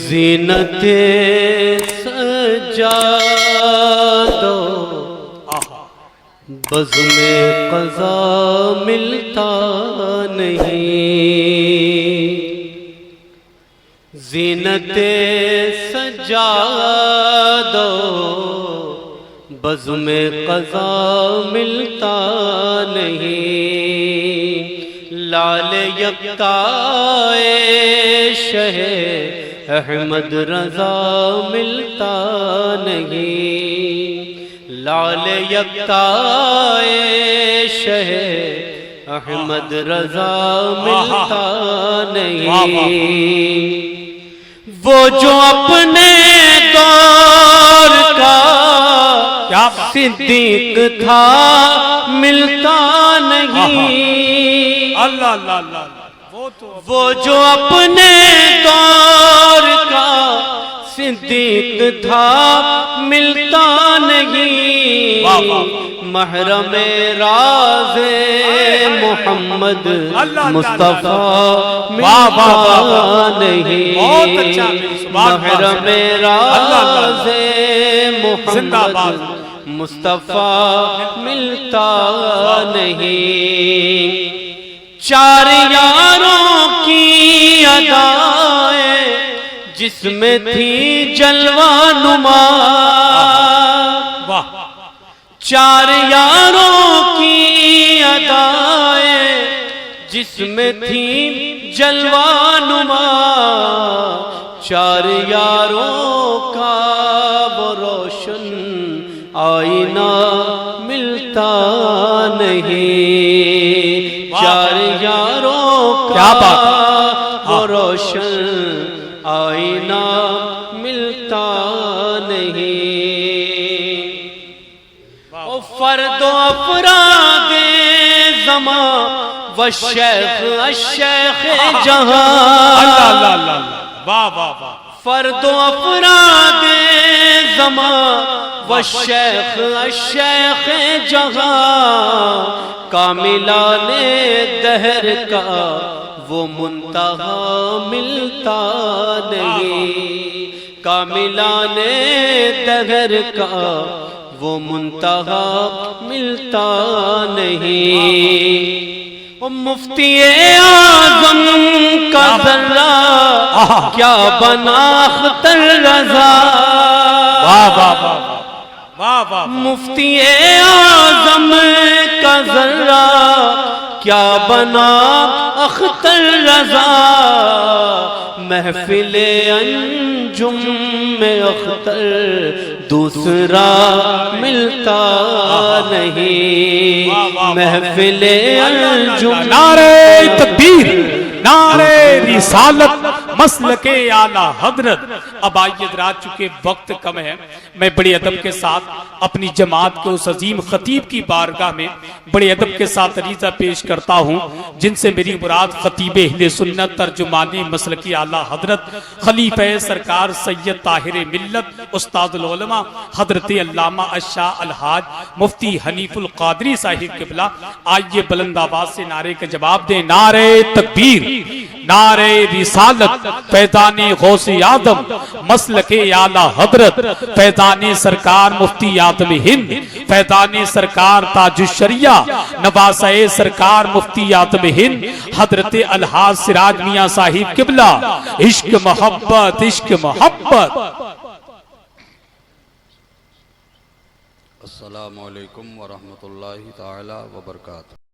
زینت سجاد بزم قضا ملتا نہیں، زینت سجاد بزم قضا ملتا نہیں، لال یکتا شہ احمد رضا ملتا نہیں، لال یکتا شہ احمد رضا ملتا نہیں، وہ جو اپنے دور کا صدیق تھا ملتا نہیں، اللہ اللہ اللہ، وہ جو اپنے دور کا صدیق تھا ملتا نہیں، محرم راز محمد مصطفیٰ ملتا نہیں، محرم راز محمد مصطفیٰ ملتا نہیں، چار یاروں کی ادائیں جس میں تھی جلوہ نما، چار یاروں کی ادائیں جس میں تھی جلوہ نما، چار یاروں کا وہ روشن آئینہ ملتا نہیں، چار یاروں کا وہ روشن آئینہ ملتا نہیں، وہ فرد و افراد زمان والشیخ الشیخ جہاں، فرد و افراد زمان والشیخ الشیخ جہاں، کاملان دہر کا وہ منتہا ملتا نہیں، کاملان دہر کا وہ منتہا ملتا نہیں، مفتی اعظم کا ذرہ کیا بنا اختر رضا، مفتی اعظم کا ذرہ کیا بنا اختر رضا، محفل انجم میں اختر دوسرا ملتا نہیں، محفل انجم نعرہ تکبیر، نعرہ رسالت، مسلک اعلیٰ حضرت۔ اب آئیے رات چکے وقت کم ہے، میں بڑے ادب کے ساتھ اپنی جماعت کے اس عظیم خطیب کی بارگاہ میں بڑے ادب کے ساتھ عریضہ پیش کرتا ہوں، جن سے میری مراد خطیب اہل سنت، ترجمان مسلک اعلیٰ حضرت، خلیفہ سرکار سید طاہر ملت، استاد العلماء حضرت علامہ الشاہ الحاج مفتی حنیف القادری صاحب قبلہ۔ آئیے بلند آواز سے نعرے کا جواب دیں، نعرہ تکبیر، نعرہ رسالت، فیضان غوث آدم، مسلک اعلیٰ حضرت، فیضان سرکار مفتی اعظم ہند، فیضان سرکار تاج الشریعہ، نواسہ سرکار مفتی اعظم ہند حضرت الحاج سراج میاں صاحب قبلہ۔ عشق محبت، عشق محبت۔ السلام علیکم ورحمۃ اللہ تعالی وبرکاتہ۔